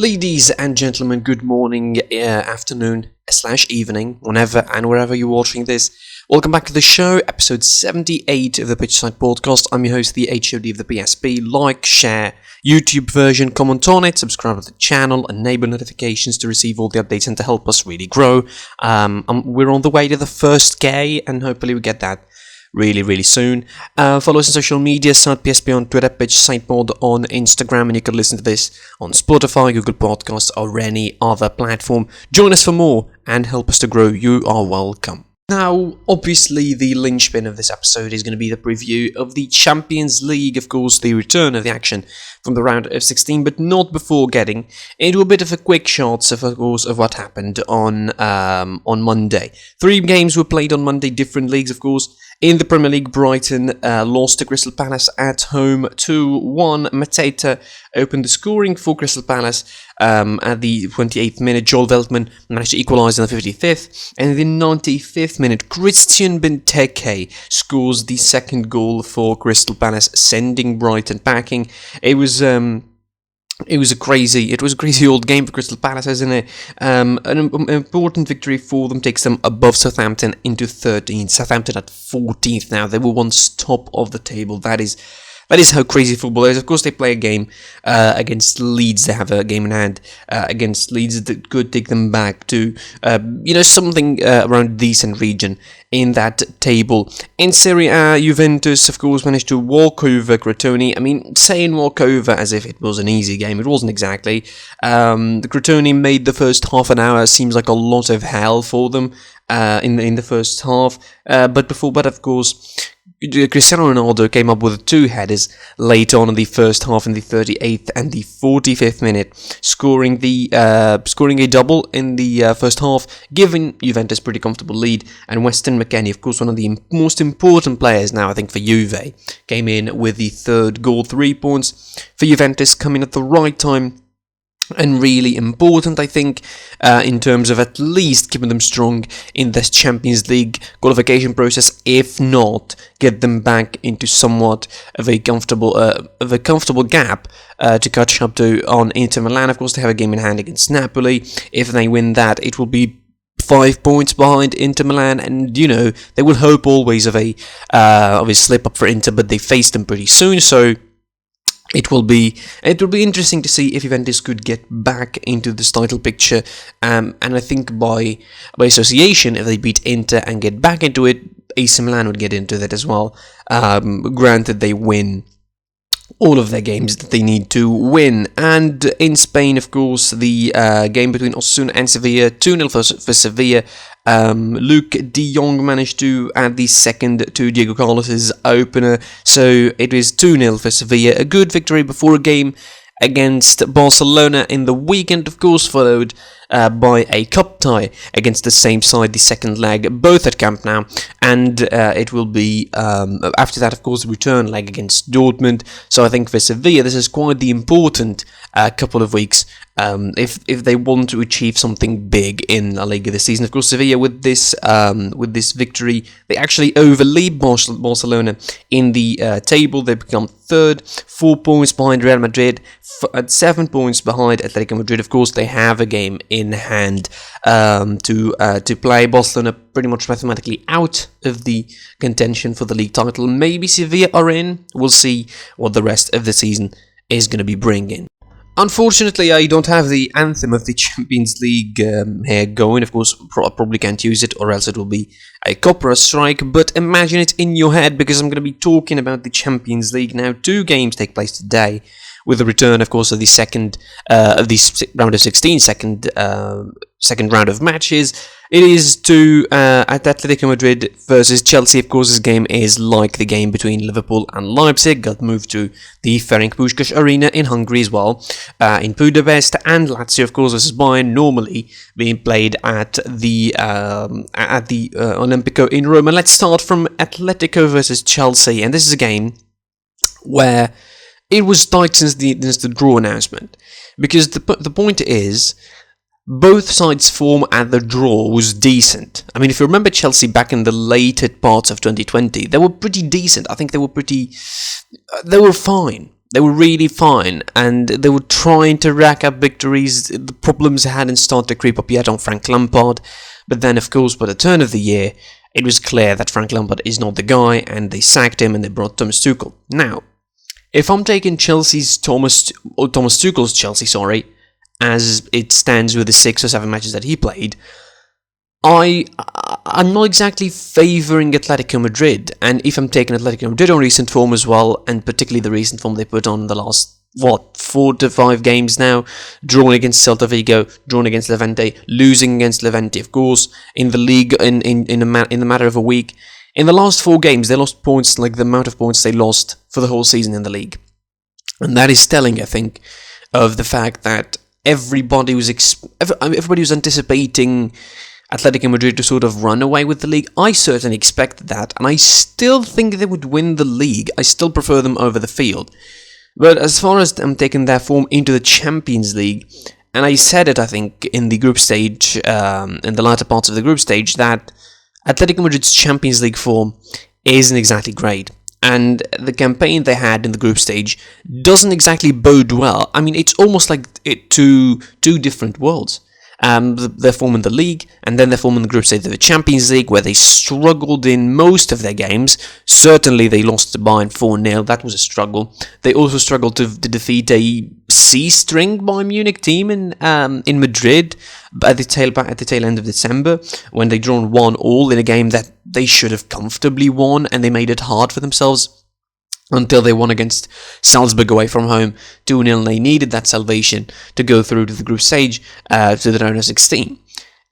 Ladies and gentlemen, good morning, afternoon, /evening, whenever and wherever you're watching this. Welcome back to the show, episode 78 of the Pitchside Podcast. I'm your host, the HOD of the PSP. Like, share, YouTube version, comment on it, subscribe to the channel, enable notifications to receive all the updates and to help us really grow. We're on the way to the first K, and hopefully we get that really soon. Follow us on social media, Site PSP on Twitter, Pitchside Pod on Instagram, and you can listen to this on Spotify, Google Podcasts, or any other platform. Join us for more and help us to grow. You are welcome. Now, obviously, the linchpin of this episode is going to be the preview of the Champions League, of course, the return of the action from the round of 16, but not before getting into a bit of a quick shots, of course, of what happened on Monday. 3 games were played on Monday, different leagues, of course. In the Premier League, Brighton lost to Crystal Palace at home 2-1. Mateta opened the scoring for Crystal Palace at the 28th minute. Joel Veltman managed to equalise in the 55th. And in the 95th minute, Christian Benteke scores the second goal for Crystal Palace, sending Brighton packing. It was a crazy old game for Crystal Palace, isn't it? An important victory for them takes them above Southampton into 13th. Southampton at 14th now. They were once top of the table. That is how crazy football is. Of course, they play a game against Leeds. They have a game in hand against Leeds that could take them back to, something around decent region in that table. In Serie A, Juventus, of course, managed to walk over Crotone. I mean, saying walk over as if it was an easy game. It wasn't exactly. The Crotone made the first half an hour seems like a lot of hell for them in the first half. But of course, Cristiano Ronaldo came up with 2 headers late on in the first half in the 38th and the 45th minute, scoring a double in the first half, giving Juventus pretty comfortable lead. And Weston McKennie, of course, one of the most important players now, I think, for Juve, came in with the 3rd goal. 3 points for Juventus, coming at the right time. And really important, I think, in terms of at least keeping them strong in this Champions League qualification process. If not, get them back into somewhat of a comfortable gap to catch up to on Inter Milan. Of course, they have a game in hand against Napoli. If they win that, it will be 5 points behind Inter Milan, and they will hope always of a slip up for Inter, but they face them pretty soon, so. It will be interesting to see if Juventus could get back into this title picture, and I think by association, if they beat Inter and get back into it, AC Milan would get into that as well. Granted, they win all of their games that they need to win. And in Spain, of course, the game between Osasuna and Sevilla, 2-0 for Sevilla. Luke de Jong managed to add the second to Diego Carlos's opener, so it was 2-0 for Sevilla. A good victory before a game against Barcelona in the weekend, of course, followed by a cup tie against the same side, the second leg, both at Camp Nou, and it will be, after that, of course, the return leg against Dortmund. So I think for Sevilla, this is quite the important couple of weeks if they want to achieve something big in La Liga this season. Of course, Sevilla, with this victory, they actually overleap Barcelona in the table. They become 3rd, 4 points behind Real Madrid, 7 points behind Atletico Madrid. Of course, they have a game in hand to play. Barcelona pretty much mathematically out of the contention for the league title. Maybe Sevilla are in. We'll see what the rest of the season is going to be bringing. Unfortunately, I don't have the anthem of the Champions League here going. Of course, probably can't use it, or else it will be a copyright strike. But imagine it in your head, because I'm going to be talking about the Champions League now. 2 games take place today, with the return, of course, of the second of the round of 16, second round of matches. It is at Atletico Madrid versus Chelsea. Of course, this game is like the game between Liverpool and Leipzig. Got moved to the Ferenc Puskás Arena in Hungary as well, in Budapest. And Lazio, of course, versus Bayern, normally being played at the Olimpico in Rome. And let's start from Atletico versus Chelsea. And this is a game where it was tight since the draw announcement, because the point is, both sides' form at the draw was decent. I mean, if you remember Chelsea back in the later parts of 2020, they were pretty decent. I think they were fine. They were really fine, and they were trying to rack up victories. The problems hadn't started to creep up yet on Frank Lampard, but then, of course, by the turn of the year, it was clear that Frank Lampard is not the guy, and they sacked him and they brought Thomas Tuchel. Now, if I'm taking Thomas Tuchel's Chelsea, as it stands with the 6 or 7 matches that he played, I'm not exactly favouring Atletico Madrid, and if I'm taking Atletico Madrid on recent form as well, and particularly the recent form they put on in the last, 4 to 5 games now, drawn against Celta Vigo, drawn against Levante, losing against Levante, of course, in the league in the matter of a week. In the last 4 games, they lost points like the amount of points they lost for the whole season in the league. And that is telling, I think, of the fact that everybody was anticipating Atletico Madrid to sort of run away with the league. I certainly expected that, and I still think they would win the league. I still prefer them over the field. But as far as I'm taking their form into the Champions League, and I said it, I think, in the group stage, in the latter parts of the group stage, that Atletico Madrid's Champions League form isn't exactly great. And the campaign they had in the group stage doesn't exactly bode well. I mean, it's almost like two different worlds. Their form in the league, and then their form in the group stage of the Champions League, where they struggled in most of their games. Certainly, they lost to Bayern 4-0. That was a struggle. They also struggled to defeat a C-string Bayern Munich team in Madrid at the tail end of December, when they drawn 1-1 in a game that they should have comfortably won, and they made it hard for themselves. Until they won against Salzburg away from home 2-0, and they needed that salvation to go through to the group stage, to the round of 16.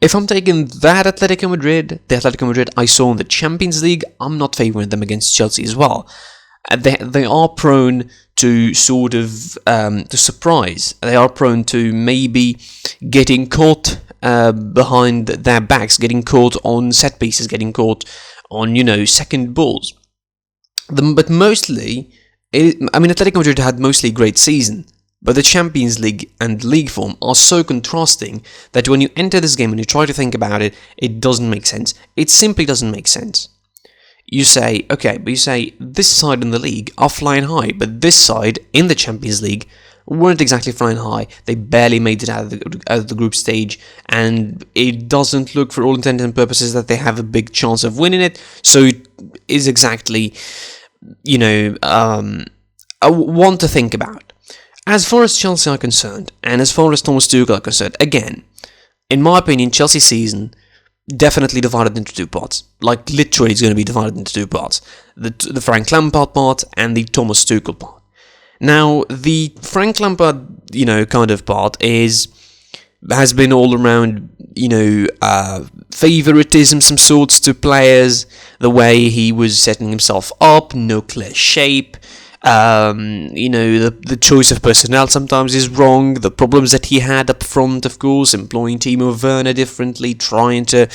If I'm taking that the Atletico Madrid I saw in the Champions League, I'm not favouring them against Chelsea as well. They are prone to sort of to surprise. They are prone to maybe getting caught behind their backs, getting caught on set pieces, getting caught on, second balls. But mostly, Atletico Madrid had mostly a great season, but the Champions League and league form are so contrasting that when you enter this game and you try to think about it, it doesn't make sense. It simply doesn't make sense. You say, this side in the league are flying high, but this side in the Champions League weren't exactly flying high. They barely made it out of the group stage, and it doesn't look, for all intents and purposes, that they have a big chance of winning it. So it is exactly, one to think about. As far as Chelsea are concerned, and as far as Thomas Tuchel are concerned, again, in my opinion, Chelsea's season definitely divided into 2 parts. Like, literally, it's going to be divided into 2 parts. The Frank Lampard part and the Thomas Tuchel part. Now, the Frank Lampard, kind of part has been all around, favoritism, some sorts to players, the way he was setting himself up, no clear shape, the choice of personnel sometimes is wrong, the problems that he had up front, of course, employing Timo Werner differently, trying to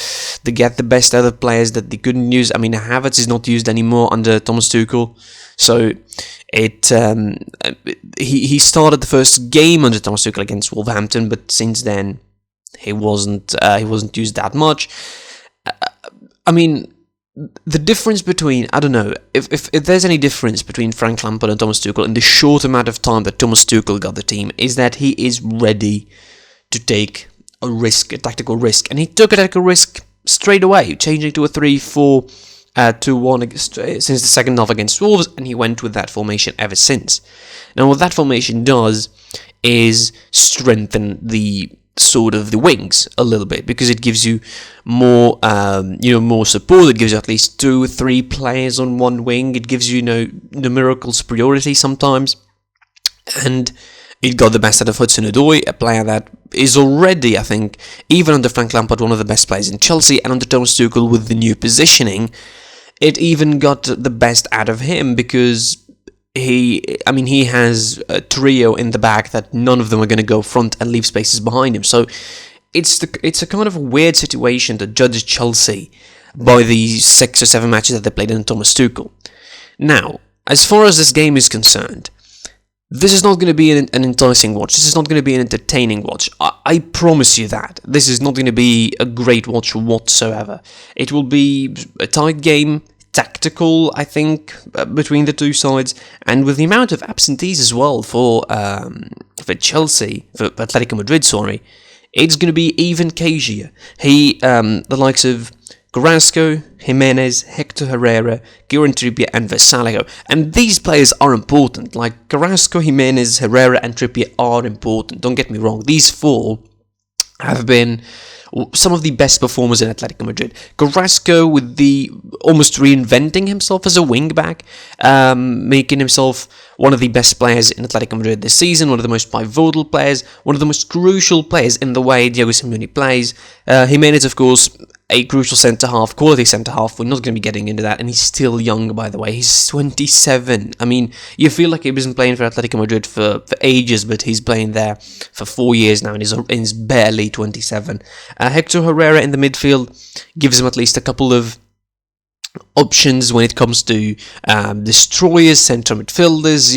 get the best out of players that they couldn't use. I mean, Havertz is not used anymore under Thomas Tuchel, so he started the first game under Thomas Tuchel against Wolverhampton, but since then he wasn't used that much. The difference between, I don't know, if there's any difference between Frank Lampard and Thomas Tuchel in the short amount of time that Thomas Tuchel got the team, is that he is ready to take a tactical risk, and he took a tactical risk straight away, changing to a 3-4-2-1 since the second half against Wolves, and he went with that formation ever since. Now, what that formation does is strengthen the wings a little bit, because it gives you more more support. It gives you at least 2 or 3 players on one wing. It gives you numerical superiority sometimes, and it got the best out of Hudson-Odoi, a player that is already, I think, even under Frank Lampard, one of the best players in Chelsea, and under Thomas Tuchel with the new positioning, it even got the best out of him, because he has a trio in the back that none of them are going to go front and leave spaces behind him. So it's a kind of a weird situation to judge Chelsea by the 6 or 7 matches that they played in Thomas Tuchel. Now, as far as this game is concerned, this is not going to be an enticing watch. This is not going to be an entertaining watch. I promise you that. This is not going to be a great watch whatsoever. It will be a tight game, tactical, I think, between the two sides, and with the amount of absentees as well for Chelsea, for Atletico Madrid, sorry, it's going to be even cagier. The likes of Carrasco, Jimenez, Hector Herrera, Kieran Trippier, and Versalio. And these players are important. Like, Carrasco, Jimenez, Herrera, and Trippier are important. Don't get me wrong. These four have been some of the best performers in Atletico Madrid. Carrasco, with the almost reinventing himself as a wing-back, making himself one of the best players in Atletico Madrid this season, one of the most pivotal players, one of the most crucial players in the way Diego Simeone plays. Jimenez, of course, a crucial centre-half, quality centre-half. We're not going to be getting into that, and he's still young, by the way. He's 27. I mean, you feel like he wasn't playing for Atletico Madrid for ages, but he's playing there for 4 years now, and he's barely 27. Hector Herrera in the midfield gives him at least a couple of options when it comes to destroyers, centre midfielders,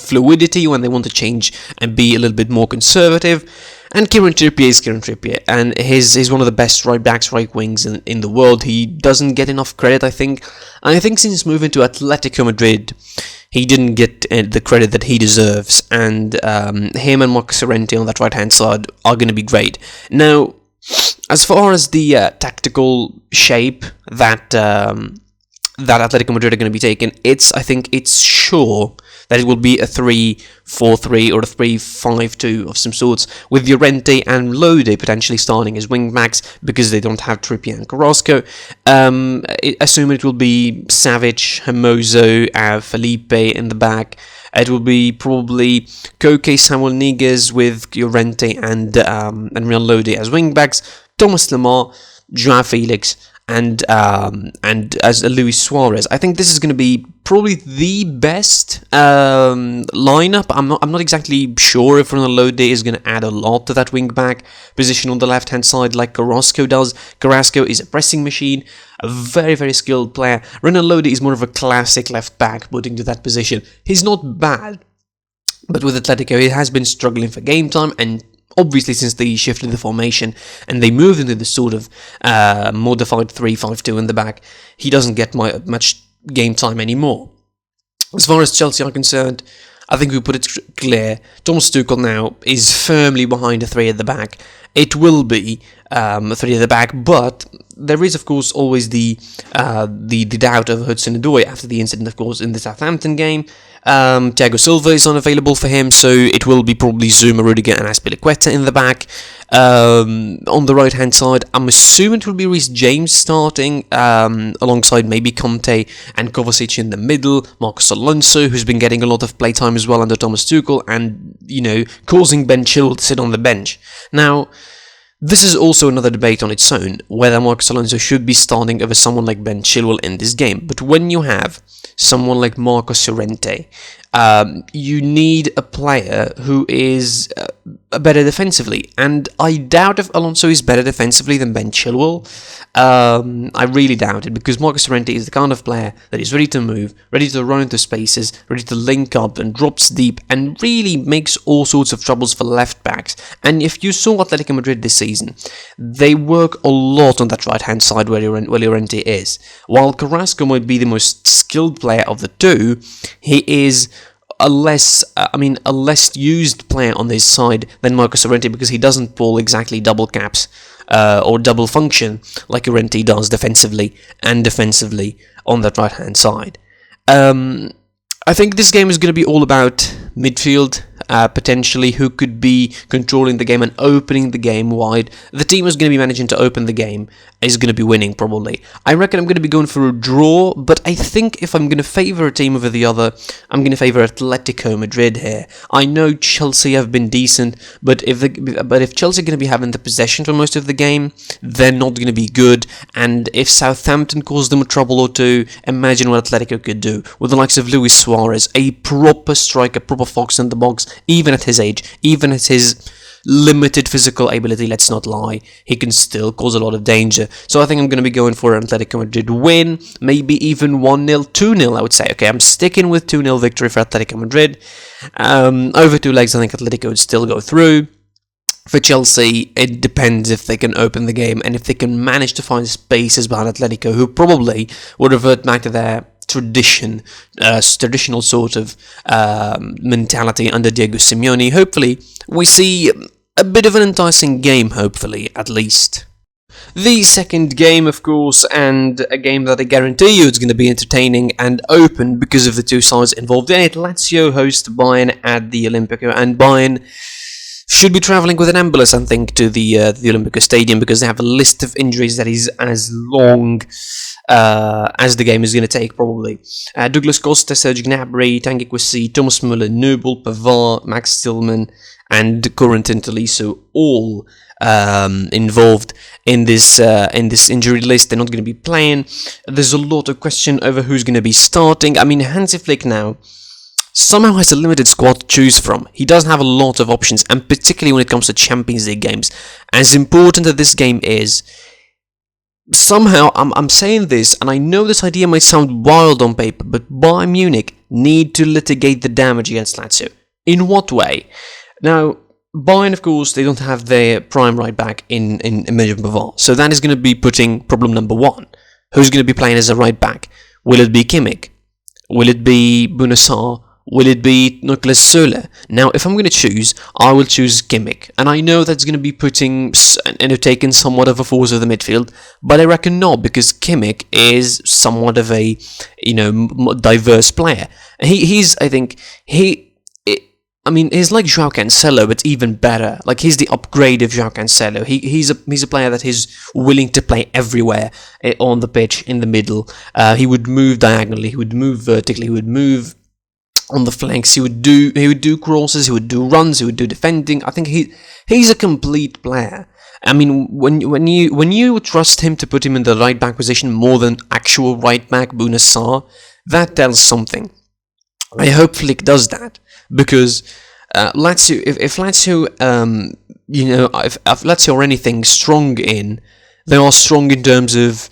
fluidity when they want to change and be a little bit more conservative. And Kieran Trippier is Kieran Trippier, and he's one of the best right backs, right wings in the world. He doesn't get enough credit, I think. And I think since moving to Atletico Madrid, he didn't get the credit that he deserves. And him and Marcos Llorente on that right-hand side are going to be great. Now, as far as the tactical shape that Atletico Madrid are going to be taking, I think it's sure that it will be a 3-4-3 or a 3-5-2 of some sorts, with Llorente and Lodi potentially starting as wing-backs because they don't have Trippier and Carrasco. Assume it will be Savic, Hermoso, Felipe in the back. It will be probably Koke, Samuel Niguez with Llorente and Real Lodi as wing-backs, Thomas Lemar, Joao Felix, and as Luis Suarez. I think this is going to be probably the best lineup. I'm not exactly sure if Real Lodi is going to add a lot to that wing back position on the left hand side like Carrasco does. Carrasco is a pressing machine, a very, very skilled player. Real Lodi is more of a classic left back put into that position. He's not bad, but with Atletico he has been struggling for game time, and obviously since they shifted the formation and they moved into this sort of modified 3-5-2 in the back, he doesn't get much game time anymore. As far as Chelsea are concerned, I think we put it clear. Thomas Tuchel now is firmly behind a 3 at the back. It will be a 3 at the back, but there is, of course, always the doubt of Hudson-Odoi after the incident, of course, in the Southampton game. Thiago Silva is unavailable for him, so it will be probably Zuma, Rudiger, and Azpilicueta in the back. On the right-hand side, I'm assuming it will be Reece James starting, alongside maybe Conte and Kovacic in the middle, Marcos Alonso, who's been getting a lot of playtime as well under Thomas Tuchel, and, causing Ben Chilwell to sit on the bench. Now, this is also another debate on its own, whether Marcos Alonso should be starting over someone like Ben Chilwell in this game. But when you have someone like Marcos Llorente, you need a player who is better defensively, and I doubt if Alonso is better defensively than Ben Chilwell. I really doubt it, because Marcos Llorente is the kind of player that is ready to move, ready to run into spaces, ready to link up and drops deep, and really makes all sorts of troubles for left backs. And if you saw Atletico Madrid this season, they work a lot on that right hand side where Llorente is. While Carrasco might be the most skilled player of the two, he is a less used player on this side than Marcos Llorente, because he doesn't pull exactly double caps or double function like Llorente does defensively on that right hand side. I think this game is going to be all about midfield, potentially, who could be controlling the game and opening the game wide. The team who's going to be managing to open the game is going to be winning, probably. I reckon I'm going to be going for a draw, but I think if I'm going to favour a team over the other, I'm going to favour Atletico Madrid here. I know Chelsea have been decent, but if Chelsea are going to be having the possession for most of the game, they're not going to be good, and if Southampton caused them a trouble or two, imagine what Atletico could do, with the likes of Luis Suarez, a proper striker, proper fox in the box, even at his age, even at his limited physical ability, let's not lie, he can still cause a lot of danger. So I think I'm going to be going for an Atletico Madrid win, maybe even 1-0, 2-0 I would say. Okay, I'm sticking with 2-0 victory for Atletico Madrid. Over 2 legs, I think Atletico would still go through. For Chelsea, it depends if they can open the game and if they can manage to find spaces behind Atletico, who probably would revert back to their traditional sort of mentality under Diego Simeone. Hopefully, we see a bit of an enticing game, hopefully, at least. The second game, of course, and a game that I guarantee you is going to be entertaining and open because of the two sides involved in it. Lazio host Bayern at the Olimpico, and Bayern should be travelling with an ambulance, I think, to the Olimpico Stadium because they have a list of injuries that is as long as the game is going to take, probably. Douglas Costa, Serge Gnabry, Tanguy Kwesi, Thomas Müller, Nöbel, Pavard, Max Stillman, and Corentin Tolisso, all involved in this injury list. They're not going to be playing. There's a lot of question over who's going to be starting. I mean, Hansi Flick now somehow has a limited squad to choose from. He doesn't have a lot of options, and particularly when it comes to Champions League games. As important as this game is, somehow I'm saying this, and I know this idea might sound wild on paper, but Bayern Munich need to litigate the damage against Lazio. In what way? Now, Bayern, of course, they don't have their prime right back in Emilian Pavard, so that is going to be putting problem number one. Who's going to be playing as a right back? Will it be Kimmich? Will it be Bunassar? Will it be Niklas Süle? Now, if I'm going to choose, I will choose Kimmich. And I know that's going to be taking somewhat of a force of the midfield, but I reckon not, because Kimmich is somewhat of a, diverse player. He's like João Cancelo, but even better. Like, he's the upgrade of João Cancelo. He's a player that is willing to play everywhere on the pitch, in the middle. He would move diagonally, he would move vertically, he would move on the flanks, he would do crosses, he would do runs, he would do defending. I think he's a complete player. I mean, when you trust him to put him in the right back position more than actual right back Bunassar, that tells something. I hope Flick does that, because Lazio, if Lazio, if Lazio are anything strong in, they are strong in terms of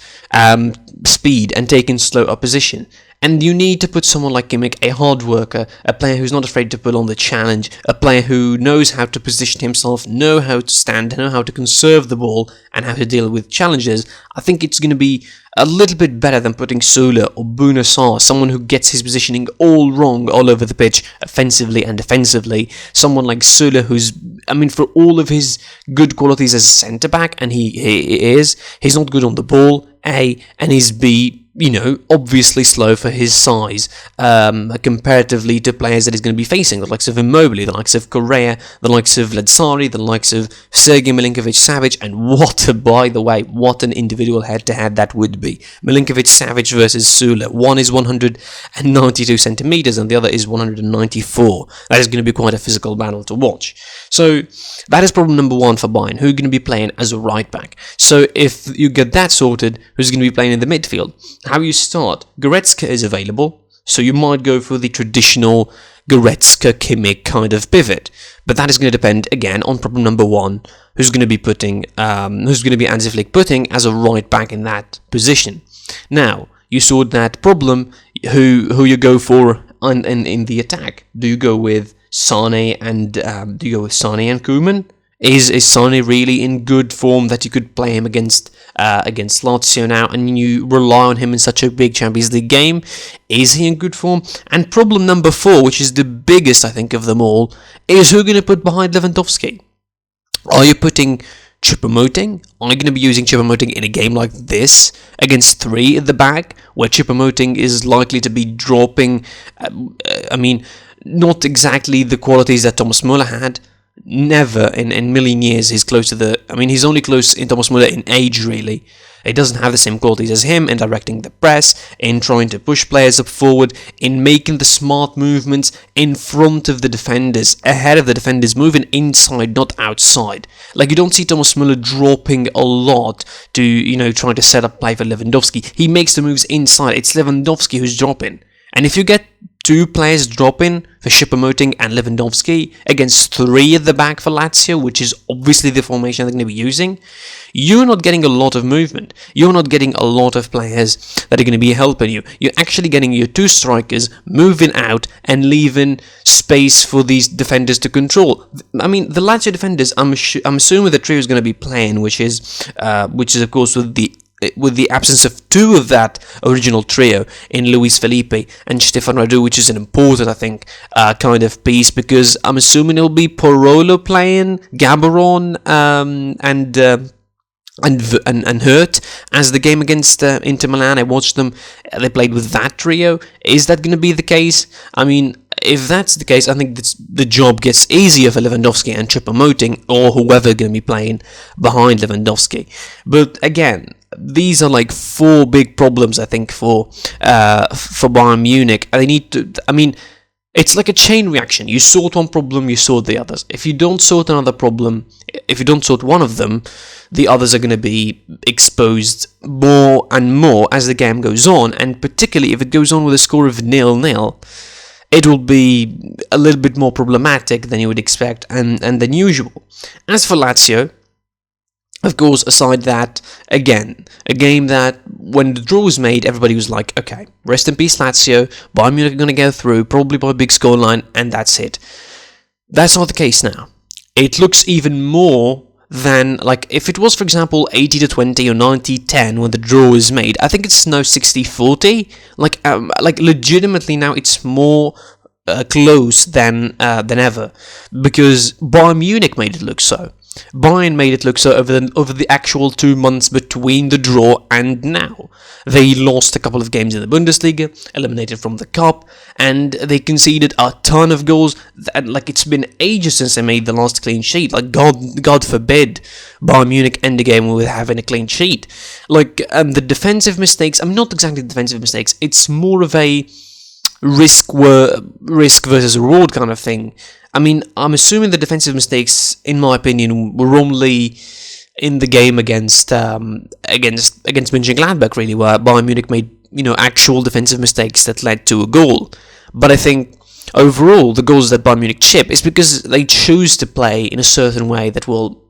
speed and taking slow opposition. And you need to put someone like Kimmich, a hard worker, a player who's not afraid to put on the challenge, a player who knows how to position himself, know how to stand, know how to conserve the ball, and how to deal with challenges. I think it's going to be a little bit better than putting Süle or Bunassar, someone who gets his positioning all wrong all over the pitch, offensively and defensively. Someone like Süle, who's, for all of his good qualities as a centre-back, and he's not good on the ball, A, and he's B, obviously slow for his size, comparatively to players that he's going to be facing, the likes of Immobile, the likes of Correa, the likes of Lazzari, the likes of Sergej Milinkovic-Savic, and what an individual head-to-head that would be. Milinkovic-Savic versus Süle. One is 192 centimeters and the other is 194. That is going to be quite a physical battle to watch. So, that is problem number one for Bayern, who are going to be playing as a right-back. So, if you get that sorted, who's going to be playing in the midfield? How you start? Goretzka is available, so you might go for the traditional Goretzka-Kimmich kind of pivot. But that is going to depend, again, on problem number one, who's going to be Hansi Flick putting as a right back in that position. Now, you saw that problem, who you go for in the attack. Do you go with Sane and Koeman? Is Sane really in good form that you could play him against Lazio now, and you rely on him in such a big Champions League game? Is he in good form? And problem number 4, which is the biggest, I think, of them all, is who going to put behind Lewandowski? Are you putting Choupo-Moting? Are you going to be using Choupo-Moting in a game like this against 3 at the back, where Choupo-Moting is likely to be dropping, not exactly the qualities that Thomas Müller had? Never in a million years he's close to he's only close in Thomas Müller in age, really. He doesn't have the same qualities as him in directing the press, in trying to push players up forward, in making the smart movements in front of the defenders, ahead of the defenders, moving inside, not outside. Like, you don't see Thomas Müller dropping a lot to, trying to set up play for Lewandowski. He makes the moves inside. It's Lewandowski who's dropping. And if you get 2 players dropping for Choupo-Moting and Lewandowski against 3 at the back for Lazio, which is obviously the formation they're going to be using, you're not getting a lot of movement. You're not getting a lot of players that are going to be helping you. You're actually getting your 2 strikers moving out and leaving space for these defenders to control. I mean, the Lazio defenders, I'm assuming the trio is going to be playing, which is of course with the absence of 2 of that original trio in Luis Felipe and Stefan Radu, which is an important, I think, kind of piece, because I'm assuming it'll be Porolo playing, Gabaron, and Hurt as the game against Inter Milan. I watched them; they played with that trio. Is that going to be the case? I mean, if that's the case, I think the job gets easier for Lewandowski and Choupo-Moting, or whoever going to be playing behind Lewandowski. But again, these are like 4 big problems, I think, for Bayern Munich. And they need to. I mean, it's like a chain reaction. You sort one problem, you sort the others. If you don't sort another problem, if you don't sort one of them, the others are going to be exposed more and more as the game goes on. And particularly if it goes on with a score of 0-0, it will be a little bit more problematic than you would expect and than usual. As for Lazio, of course, aside that, again, a game that when the draw was made, everybody was like, okay, rest in peace Lazio, Bayern Munich are going to go through, probably by a big scoreline, and that's it. That's not the case now. It looks even more than, like, if it was, for example, 80-20 or 90-10 when the draw was made, I think it's now 60-40. Like legitimately now it's more close than ever, because Bayern Munich made it look so. Bayern made it look so over the actual 2 months between the draw and now. They lost a couple of games in the Bundesliga, eliminated from the Cup, and they conceded a ton of goals. And like, it's been ages since they made the last clean sheet. Like, God forbid Bayern Munich end the game with having a clean sheet. Like, the defensive mistakes, I mean, not exactly defensive mistakes, it's more of a risk versus reward kind of thing. I mean, I'm assuming the defensive mistakes, in my opinion, were only in the game against Mönchengladbach, really, where Bayern Munich made, actual defensive mistakes that led to a goal. But I think overall, the goals that Bayern Munich chip is because they choose to play in a certain way that will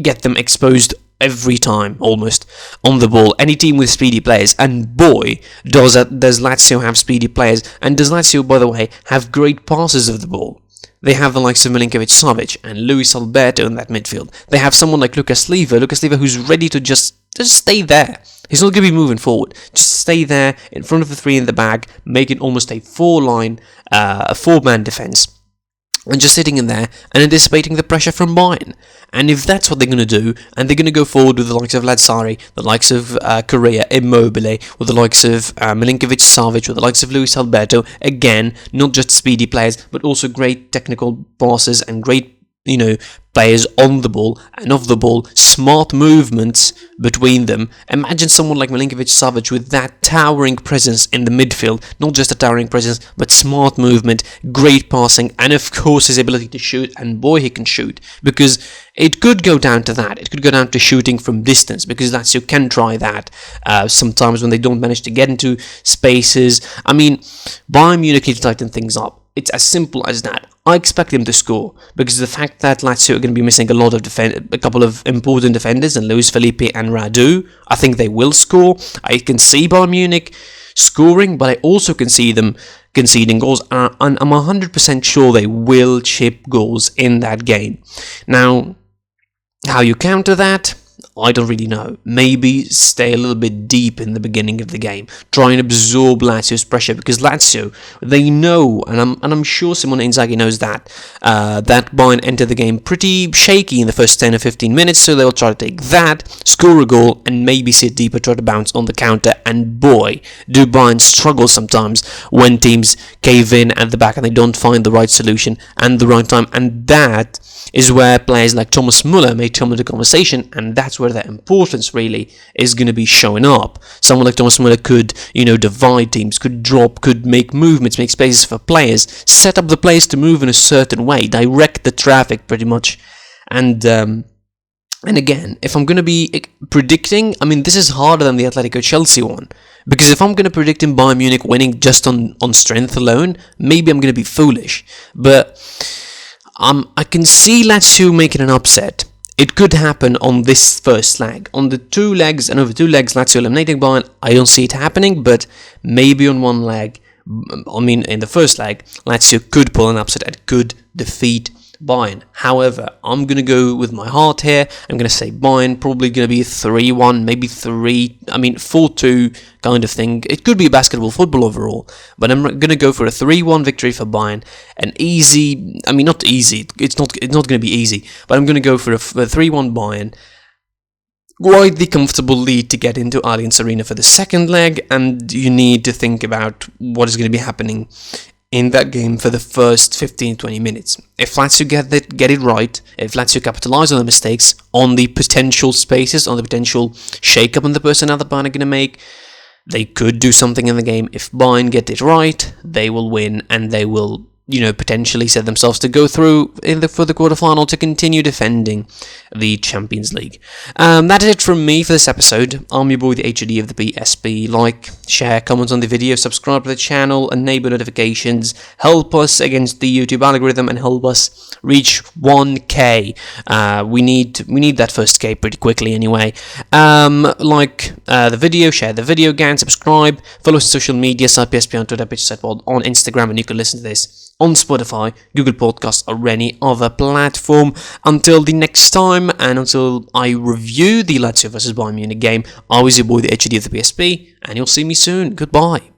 get them exposed every time, almost, on the ball. Any team with speedy players, and boy, does Lazio have speedy players, and does Lazio, by the way, have great passes of the ball. They have the likes of Milinkovic-Savic and Luis Alberto in that midfield. They have someone like Lucas Leiva who's ready to just stay there. He's not going to be moving forward. Just stay there in front of the 3 in the back, making almost a 4-man defence, and just sitting in there and anticipating the pressure from Bayern. And if that's what they're going to do, and they're going to go forward with the likes of Lazzari, the likes of Correa, Immobile, with the likes of Milinkovic-Savic, with the likes of Luis Alberto, again, not just speedy players, but also great technical passes and great, players on the ball and off the ball, smart movements between them. Imagine someone like Milinkovic-Savic with that towering presence in the midfield, not just a towering presence, but smart movement, great passing, and of course his ability to shoot, and boy, he can shoot, because it could go down to that. It could go down to shooting from distance, because Lazio can try that sometimes when they don't manage to get into spaces. I mean, Bayern Munich need to tighten things up. It's as simple as that. I expect them to score, because the fact that Lazio are going to be missing a couple of important defenders, and Luis Felipe and Radu, I think they will score. I can see Bayern Munich scoring, but I also can see them conceding goals, and I'm 100% sure they will chip goals in that game. Now, how you counter that? I don't really know. Maybe stay a little bit deep in the beginning of the game. Try and absorb Lazio's pressure, because Lazio, they know, and I'm sure Simone Inzaghi knows that Bayern entered the game pretty shaky in the first 10 or 15 minutes, so they'll try to take that, score a goal, and maybe sit deeper, try to bounce on the counter, and boy, do Bayern struggle sometimes when teams cave in at the back and they don't find the right solution and the right time, and that is where players like Thomas Muller may come into the conversation, and that's where their importance really is going to be showing up. Someone like Thomas Muller could, divide teams, could drop, could make movements, make spaces for players, set up the players to move in a certain way, direct the traffic pretty much, and And again, if I'm going to be predicting, I mean, this is harder than the Atletico-Chelsea one. Because if I'm going to predict in Bayern Munich winning just on strength alone, maybe I'm going to be foolish. But I can see Lazio making an upset. It could happen on this first leg. On the two legs, and over two legs, Lazio eliminating Bayern, I don't see it happening, but maybe on one leg, I mean, in the first leg, Lazio could pull an upset and could defeat Bayern. However, I'm going to go with my heart here. I'm going to say Bayern, probably going to be 3-1, maybe 4-2 kind of thing. It could be basketball, football overall, but I'm going to go for a 3-1 victory for Bayern. An easy, I mean, not easy, it's not going to be easy, but I'm going to go for a 3-1 Bayern. Quite the comfortable lead to get into Allianz Arena for the second leg, and you need to think about what is going to be happening in that game for the first 15-20 minutes. If Lazio get it right, if Lazio capitalise on the mistakes, on the potential spaces, on the potential shake-up in the personnel that Bayern are going to make, they could do something in the game. If Bayern get it right, they will win, and they will, potentially set themselves to go through for the quarterfinal to continue defending the Champions League. That is it from me for this episode. I'm your boy, the HOD of the PSP. Like, share, comment on the video, subscribe to the channel, enable notifications, help us against the YouTube algorithm, and help us reach 1k. We need that first K pretty quickly anyway. Like the video, share the video again, subscribe, follow us on social media, site PSP on Twitter, PitchSidePod on Instagram, and you can listen to this on Spotify, Google Podcasts, or any other platform. Until the next time, and until I review the Lazio vs Bayern Munich game, I was your boy, the HOD of the PSP, and you'll see me soon. Goodbye.